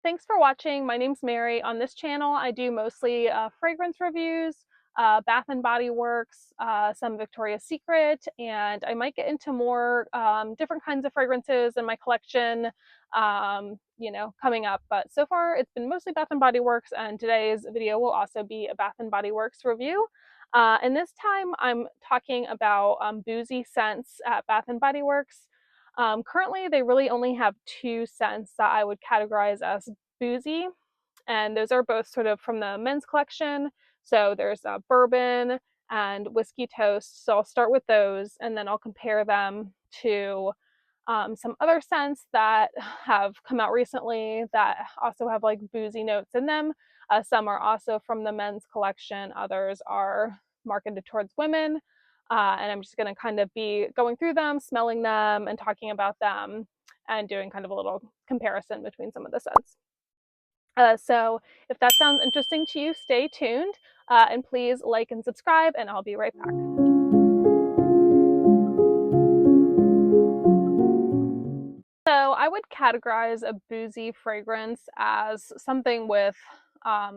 Thanks for watching. My name's Mary. On this channel, I do mostly fragrance reviews, Bath and Body Works, some Victoria's Secret, and I might get into more different kinds of fragrances in my collection, coming up. But so far, it's been mostly Bath and Body Works, and today's video will also be a Bath and Body Works review. And this time, I'm talking about Boozy scents at Bath and Body Works. Currently, they really only have two scents that I would categorize as boozy, and those are both sort of from the men's collection. So there's bourbon and whiskey toast. So I'll start with those, and then I'll compare them to some other scents that have come out recently that also have like boozy notes in them. Some are also from the men's collection, others are marketed towards women. And I'm just going to kind of be going through them, smelling them, and talking about them, and doing kind of a little comparison between some of the scents. So if that sounds interesting to you, stay tuned, and please like and subscribe, and I'll be right back. So I would categorize a boozy fragrance as something with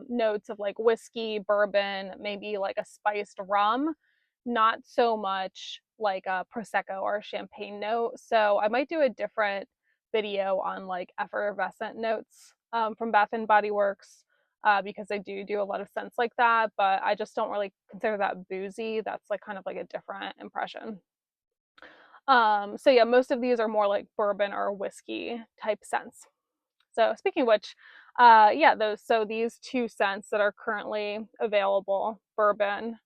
notes of like whiskey, bourbon, maybe like a spiced rum, not so much like a Prosecco or a champagne note. So I might do a different video on like effervescent notes from Bath and Body Works, because I do a lot of scents like that, but I just don't really consider that boozy. That's like kind of like a different impression. So yeah, most of these are more like bourbon or whiskey type scents. So speaking of which, these two scents that are currently available, bourbon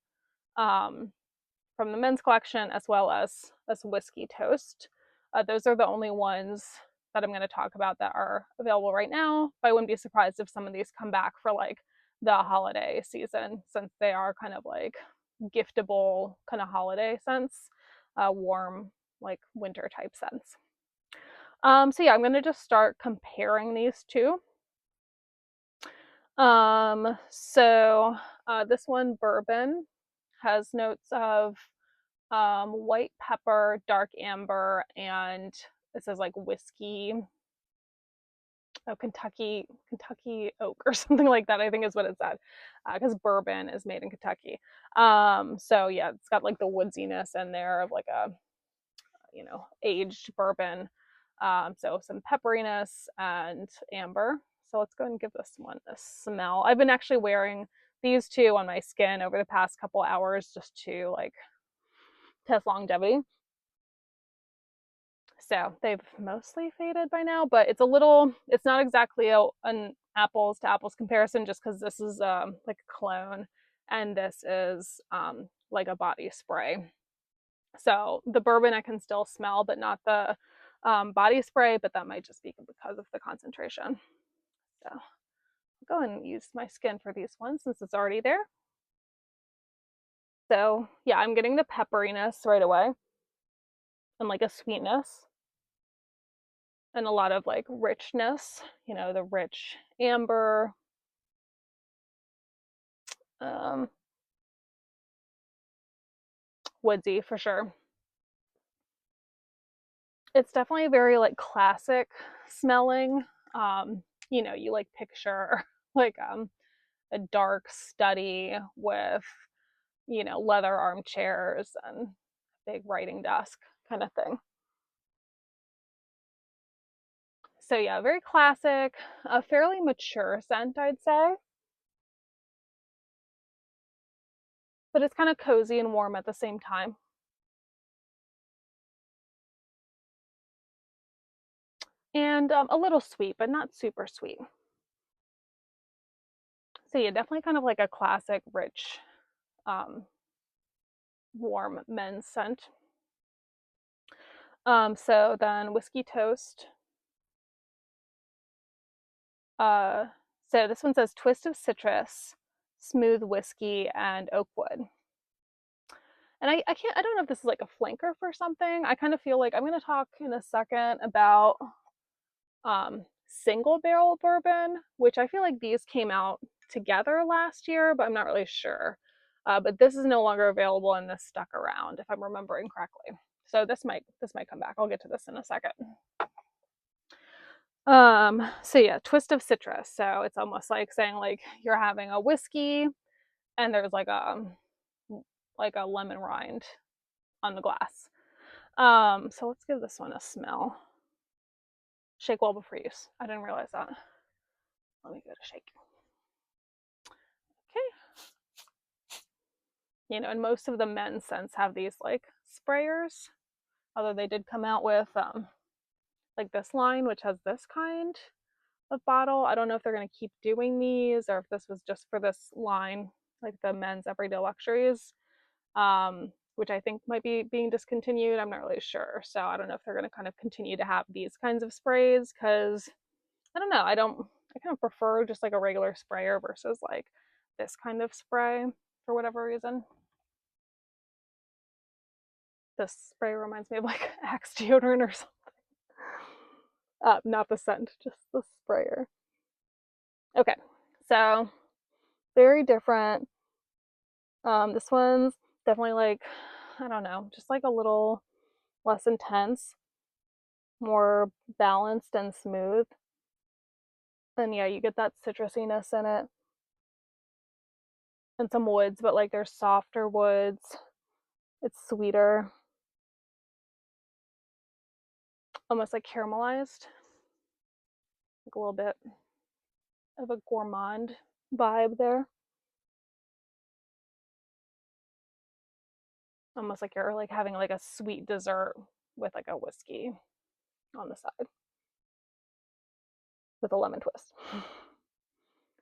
from the men's collection, as well as whiskey toast. Those are the only ones that I'm going to talk about that are available right now. But I wouldn't be surprised if some of these come back for like the holiday season, since they are kind of like giftable kind of holiday scents, warm like winter type scents. So yeah, I'm going to just start comparing these two. This one, bourbon, has notes of white pepper, dark amber, and it says like whiskey, Kentucky oak or something like that, I think is what it said, because bourbon is made in Kentucky. So yeah, it's got like the woodsiness in there of like a aged bourbon. So some pepperiness and amber. So let's go ahead and give this one a smell. I've been actually wearing these two on my skin over the past couple hours just to like test longevity. So they've mostly faded by now, but it's not exactly an apples to apples comparison, just because this is like a cologne and this is like a body spray. So the bourbon I can still smell, but not the body spray, but that might just be because of the concentration. So I'll go and use my skin for these ones since it's already there. So yeah, I'm getting the pepperiness right away and like a sweetness and a lot of like richness, the rich amber. Woodsy for sure. It's definitely very like classic smelling. You like picture like a dark study with, leather armchairs and big writing desk kind of thing. So yeah, very classic, a fairly mature scent, I'd say. But it's kind of cozy and warm at the same time. And a little sweet, but not super sweet. So yeah, definitely kind of like a classic, rich, warm men's scent. So then whiskey toast. So this one says twist of citrus, smooth whiskey, and oak wood. And I don't know if this is like a flanker for something. I kind of feel like I'm going to talk in a second about single barrel bourbon, which I feel like these came out together last year, but I'm not really sure. But this is no longer available and this stuck around, if I'm remembering correctly. So this might come back. I'll get to this in a second. So yeah, twist of citrus. So it's almost like saying like you're having a whiskey and there's like a lemon rind on the glass. So let's give this one a smell. Shake well before use. I didn't realize that. Let me go to shake. Okay. And most of the men's scents have these like sprayers. Although they did come out with like this line, which has this kind of bottle. I don't know if they're going to keep doing these or if this was just for this line, like the men's everyday luxuries, which I think might be being discontinued. I'm not really sure. So I don't know if they're going to kind of continue to have these kinds of sprays because I don't know. I kind of prefer just like a regular sprayer versus like this kind of spray for whatever reason. This spray reminds me of like Axe deodorant or something. Not the scent, just the sprayer. Okay, so very different. This one's definitely like, I don't know, just like a little less intense, more balanced and smooth. And yeah, you get that citrusiness in it and some woods, but like there's softer woods. It's sweeter, almost like caramelized, like a little bit of a gourmand vibe there. Almost like you're like having like a sweet dessert with like a whiskey on the side with a lemon twist.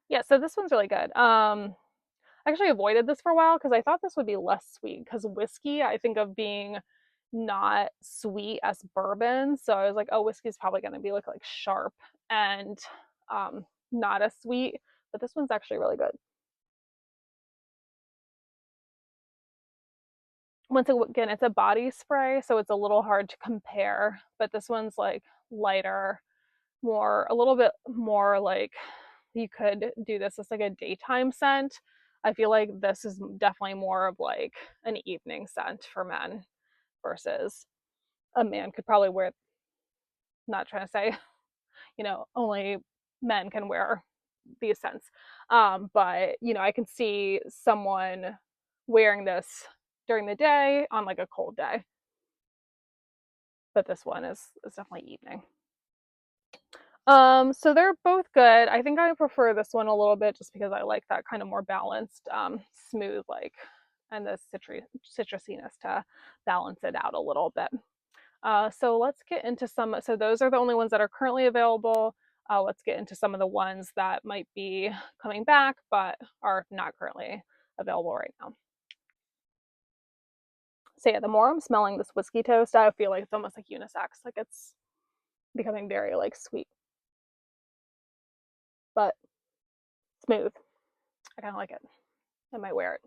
Yeah, so this one's really good. I actually avoided this for a while because I thought this would be less sweet because whiskey I think of being not sweet as bourbon. So I was like, oh, whiskey is probably going to be like sharp and not as sweet. But this one's actually really good. Once again, it's a body spray, so it's a little hard to compare. But this one's like lighter, a little bit more like you could do this as like a daytime scent. I feel like this is definitely more of like an evening scent for men versus a man could probably wear, not trying to say, only men can wear these scents. But, I can see someone wearing this during the day on like a cold day. But this one is definitely evening. So they're both good. I think I prefer this one a little bit just because I like that kind of more balanced, smooth, like, and the citrusiness to balance it out a little bit. So let's get into some. So those are the only ones that are currently available. Let's get into some of the ones that might be coming back but are not currently available right now. So yeah, the more I'm smelling this whiskey toast, I feel like it's almost like unisex. Like it's becoming very like sweet, but smooth. I kind of like it. I might wear it.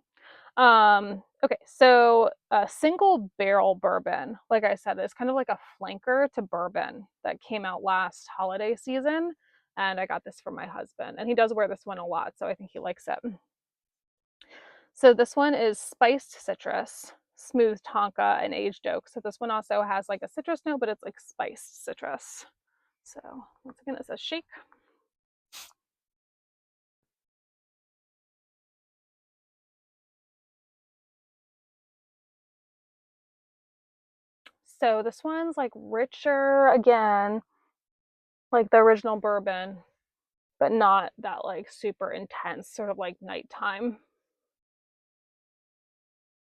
Okay, so a single barrel bourbon, like I said, is kind of like a flanker to bourbon that came out last holiday season. And I got this for my husband, and he does wear this one a lot, so I think he likes it. So this one is spiced citrus, smooth tonka, and aged oak. So this one also has like a citrus note, but it's like spiced citrus. So once again, it says shake. So this one's like richer again, like the original bourbon, but not that like super intense, sort of like nighttime.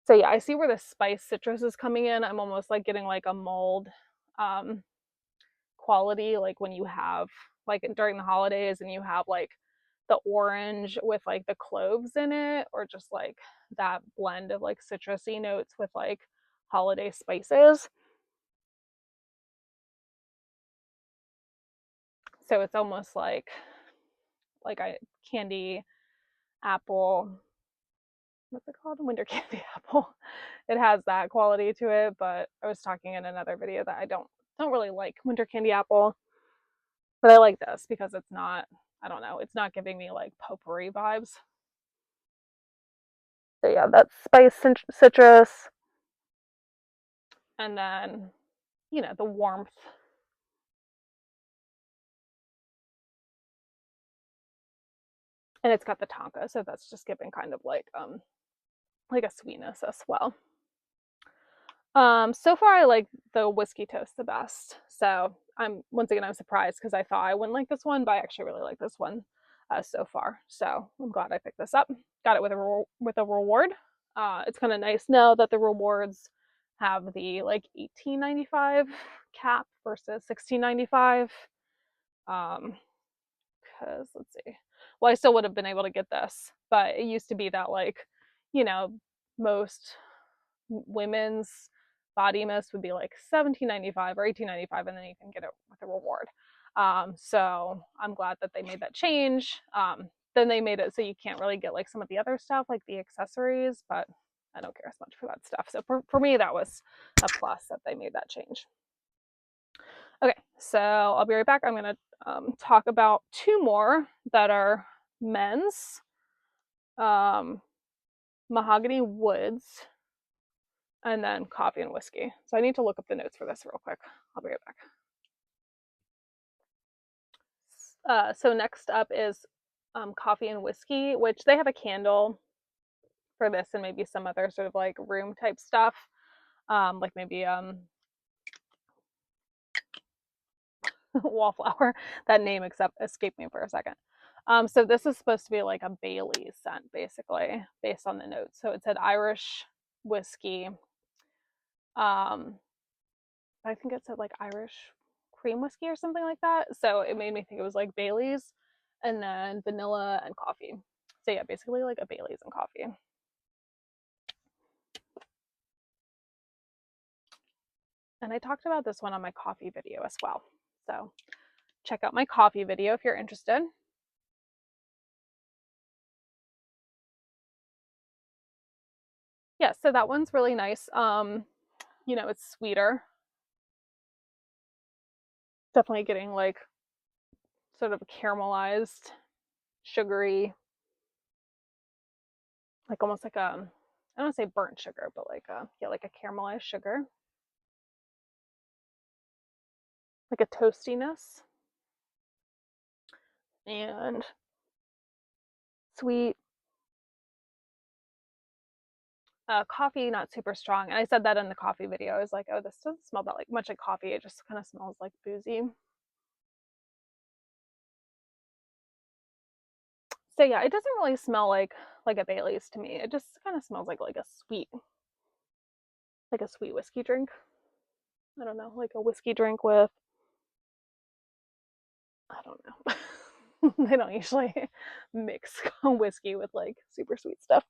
So yeah, I see where the spice citrus is coming in. I'm almost like getting like a mulled um, quality, like when you have like during the holidays and you have like the orange with like the cloves in it, or just like that blend of like citrusy notes with like holiday spices. So it's almost like a candy apple, what's it called? Winter candy apple. It has that quality to it, but I was talking in another video that I don't really like winter candy apple, but I like this because it's not, I don't know, it's not giving me like potpourri vibes. So yeah, that's spice citrus, and then the warmth And it's got the tonka, so that's just giving kind of like a sweetness as well. So far I like the whiskey toast the best. So I'm surprised because I thought I wouldn't like this one, but I actually really like this one so far. So I'm glad I picked this up. Got it with a reward. It's kind of nice now that the rewards have the like 18.95 cap versus 16.95. Because let's see, well I still would have been able to get this, but it used to be that like you know most women's body mist would be like 17.95 or 18.95, and then you can get it with a reward. So I'm glad that they made that change. Then they made it so you can't really get like some of the other stuff like the accessories, but I don't care as much for that stuff. So for me that was a plus that they made that change. Okay, so I'll be right back. I'm gonna talk about two more that are men's. Um, Mahogany Woods, and then coffee and whiskey. So I need to look up the notes for this real quick. I'll be right back. So next up is coffee and whiskey, which they have a candle for this and maybe some other sort of like room type stuff. Like maybe wallflower. That name escaped me for a second. So this is supposed to be like a Bailey's scent, basically, based on the notes. So it said Irish whiskey. I think it said like Irish cream whiskey or something like that. So it made me think it was like Bailey's, and then vanilla and coffee. So yeah, basically like a Bailey's and coffee. And I talked about this one on my coffee video as well. So check out my coffee video if you're interested. Yeah, so that one's really nice. It's sweeter. Definitely getting like sort of caramelized, sugary, like almost like I don't want to say burnt sugar, but like a caramelized sugar, like a toastiness and sweet. Coffee not super strong, and I said that in the coffee video. I was like, oh, this doesn't smell that like much like coffee. It just kind of smells like boozy. So yeah, it doesn't really smell like a Bailey's to me. It just kind of smells like a sweet whiskey drink. I don't know, like a whiskey drink with, I don't know. They don't usually mix whiskey with like super sweet stuff.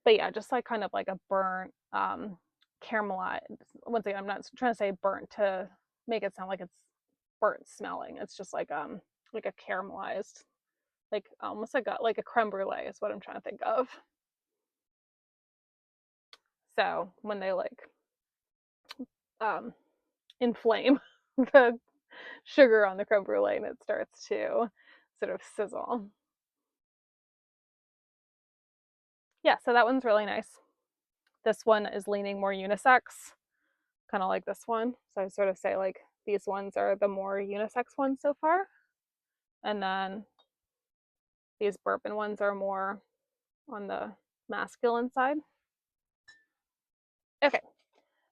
But yeah, just like kind of like a burnt caramelized. Once again, I'm not trying to say burnt to make it sound like it's burnt smelling. It's just like a caramelized, like almost like a creme brulee is what I'm trying to think of. So when they like um inflame the sugar on the creme brulee and it starts to sort of sizzle. Yeah, so that one's really nice. This one is leaning more unisex, kind of like this one. So I sort of say like these ones are the more unisex ones so far. And then these bourbon ones are more on the masculine side. Okay,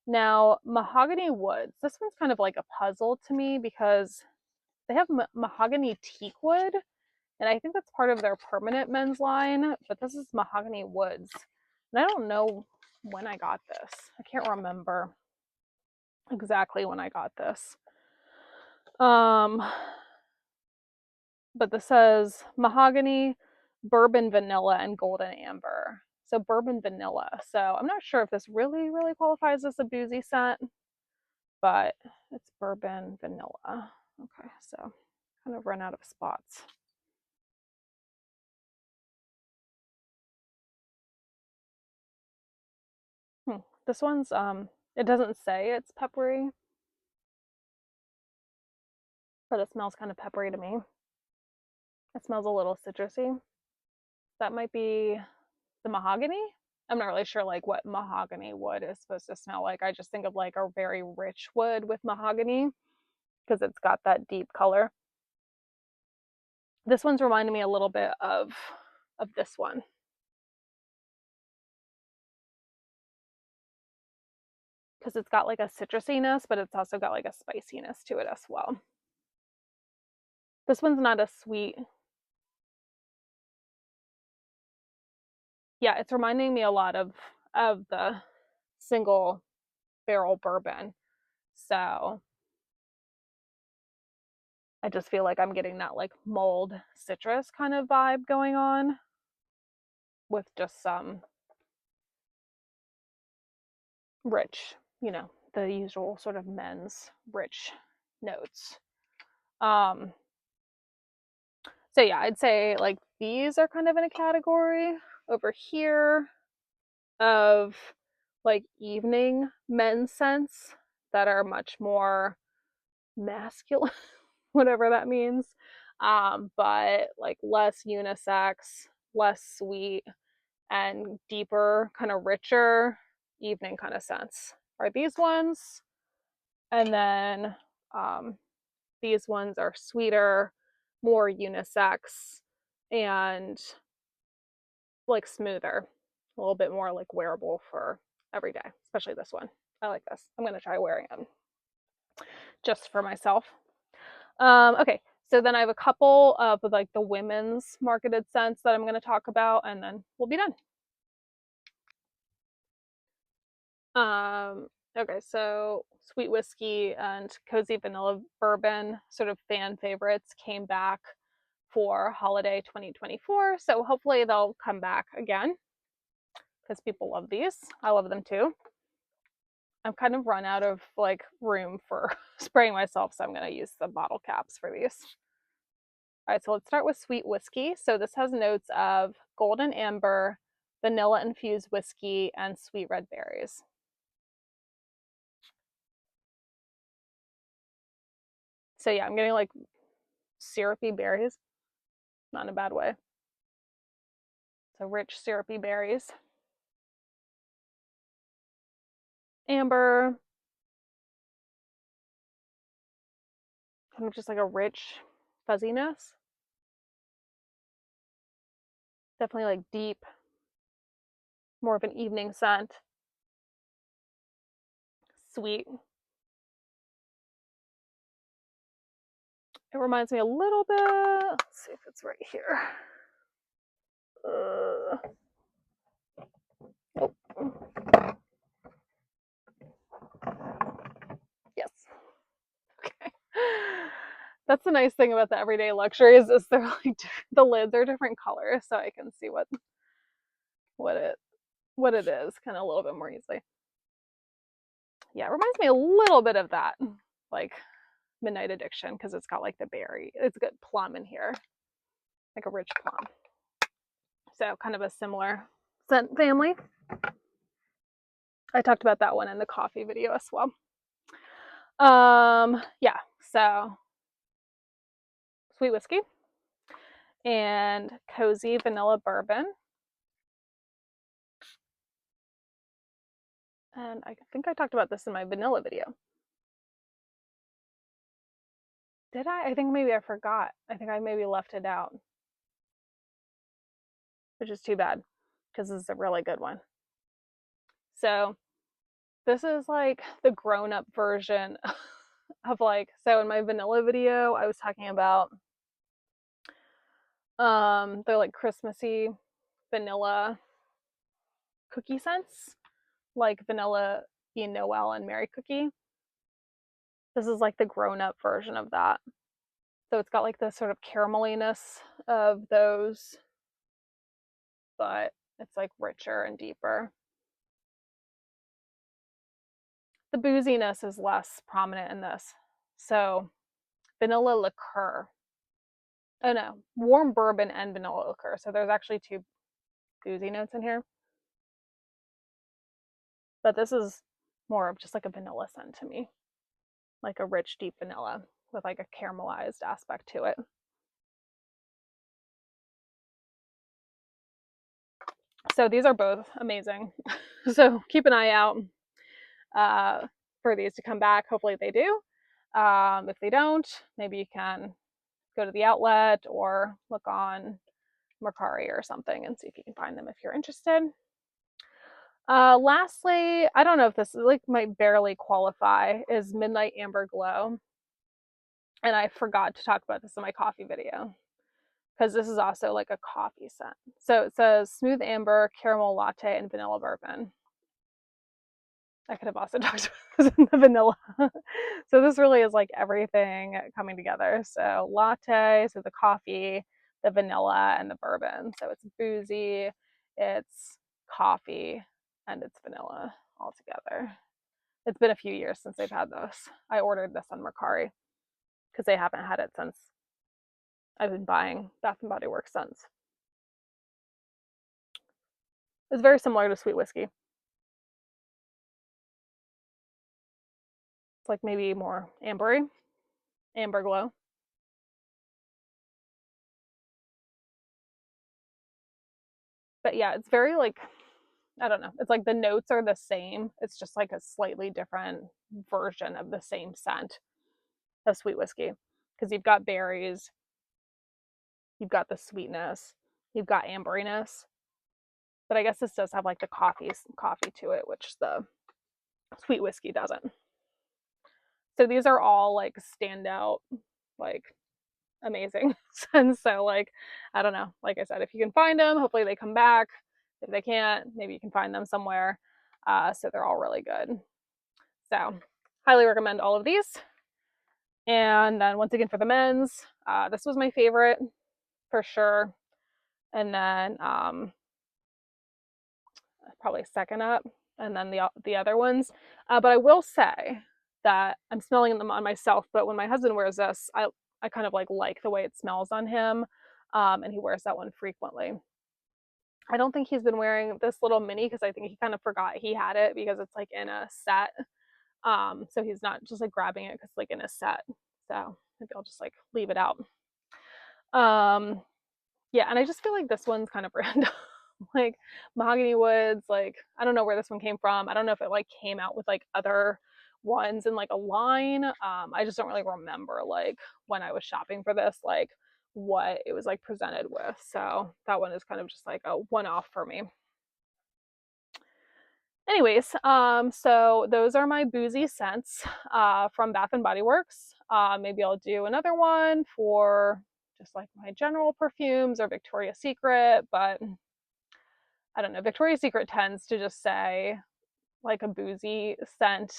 now mahogany woods. This one's kind of like a puzzle to me because they have mahogany teak wood, and I think that's part of their permanent men's line, but this is mahogany woods. And I don't know when I got this. I can't remember exactly when I got this. Um, but this says mahogany, bourbon vanilla, and golden amber. So bourbon vanilla. So I'm not sure if this really, really qualifies as a boozy scent, but it's bourbon vanilla. Okay, so kind of run out of spots. This one's it doesn't say it's peppery, but it smells kind of peppery to me. It smells a little citrusy. That might be the mahogany. I'm not really sure like what mahogany wood is supposed to smell like. I just think of like a very rich wood with mahogany because it's got that deep color. This one's reminding me a little bit of this one, because it's got like a citrusiness, but it's also got like a spiciness to it as well. This one's not as sweet. Yeah, it's reminding me a lot of the single barrel bourbon. So I just feel like I'm getting that like mulled citrus kind of vibe going on with just some rich, the usual sort of men's rich notes. Um, so yeah, I'd say like these are kind of in a category over here of like evening men's scents that are much more masculine, whatever that means. But like less unisex, less sweet, and deeper, kind of richer evening kind of scents are these ones. And then these ones are sweeter, more unisex, and like smoother, a little bit more like wearable for every day, especially this one. I like this. I'm going to try wearing it just for myself. Okay, so then I have a couple of like the women's marketed scents that I'm going to talk about, and then we'll be done. Okay, so Sweet Whiskey and Cozy Vanilla Bourbon, sort of fan favorites, came back for holiday 2024. So hopefully they'll come back again because people love these. I love them too. I've kind of run out of like room for spraying myself, so I'm going to use the bottle caps for these. All right, so let's start with Sweet Whiskey. So this has notes of golden amber, vanilla infused whiskey, and sweet red berries. So yeah, I'm getting like syrupy berries, not in a bad way. So rich syrupy berries. Amber, kind of just like a rich fuzziness. Definitely like deep, more of an evening scent. Sweet. It reminds me a little bit. Let's see if it's right here. Oh. Yes. Okay. That's the nice thing about the everyday luxuries is they're like the lids are different colors, so I can see what it is kind of a little bit more easily. Yeah, it reminds me a little bit of that, like Midnight Addiction, because it's got like the berry. It's got plum in here, like a rich plum. So kind of a similar scent family. I talked about that one in the coffee video as well. Yeah, so Sweet Whiskey and Cozy Vanilla Bourbon. And I think I talked about this in my vanilla video. Did I? I think maybe I forgot. I think I maybe left it out, which is too bad because this is a really good one. So this is like the grown-up version of like, so in my vanilla video, I was talking about they're like Christmassy vanilla cookie scents, like vanilla bean Noel and Mary cookie. This is like the grown-up version of that. So it's got like the sort of carameliness of those, but it's like richer and deeper. The booziness is less prominent in this. So vanilla liqueur. Oh no, warm bourbon and vanilla liqueur. So there's actually two boozy notes in here. But this is more of just like a vanilla scent to me. Like a rich, deep vanilla with like a caramelized aspect to it. So these are both amazing. So keep an eye out for these to come back. Hopefully they do. If they don't, maybe you can go to the outlet or look on Mercari or something and see if you can find them if you're interested. Lastly, I don't know if this like might barely qualify, is Midnight Amber Glow. And I forgot to talk about this in my coffee video because this is also like a coffee scent. So it says smooth amber, caramel latte, and vanilla bourbon. I could have also talked about the vanilla. So this really is like everything coming together. So latte, so the coffee, the vanilla, and the bourbon. So it's boozy, it's coffee, and it's vanilla all together. It's been a few years since they've had this. I ordered this on Mercari because they haven't had it since I've been buying Bath and Body Works since. It's very similar to sweet whiskey. It's like maybe more ambery, amber glow. But yeah, it's very like, I don't know. It's like the notes are the same. It's just like a slightly different version of the same scent of sweet whiskey. Because you've got berries, you've got the sweetness, you've got amberiness. But I guess this does have like the coffee to it, which the sweet whiskey doesn't. So these are all like standout, like amazing scents. So like, I don't know. Like I said, if you can find them, hopefully they come back. If they can't, maybe you can find them somewhere. So they're all really good. So highly recommend all of these. And then once again for the men's, this was my favorite for sure. And then probably second up, and then the other ones. But I will say that I'm smelling them on myself. But when my husband wears this, I kind of like the way it smells on him, and he wears that one frequently. I don't think he's been wearing this little mini because I think he kind of forgot he had it because it's like in a set. So he's not just like grabbing it because like in a set. So maybe I'll just like leave it out. Um, yeah, and I just feel like this one's kind of random. Like mahogany woods, like I don't know where this one came from. I don't know if it like came out with like other ones in like a line. I just don't really remember like when I was shopping for this, like what it was like presented with. So that one is kind of just like a one-off for me. Anyways, so those are my boozy scents from Bath and Body Works. Maybe I'll do another one for just like my general perfumes or Victoria's Secret, but I don't know. Victoria's Secret tends to just say like a boozy scent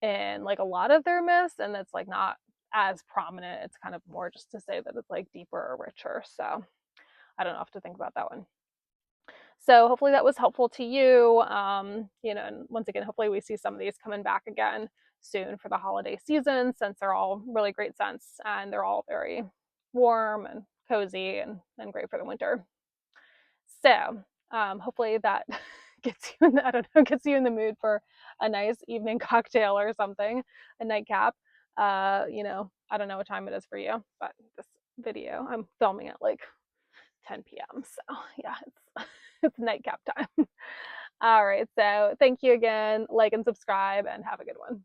in like a lot of their mists, and it's like not as prominent. It's kind of more just to say that it's like deeper or richer. So I don't know, have to think about that one. So hopefully that was helpful to you. And once again, hopefully we see some of these coming back again soon for the holiday season, since they're all really great scents and they're all very warm and cozy and great for the winter. So hopefully that gets you in the, I don't know, gets you in the mood for a nice evening cocktail or something, a nightcap. I don't know what time it is for you, but this video I'm filming at like 10 p.m. So yeah, it's it's nightcap time. All right, so thank you again. Like and subscribe, and have a good one.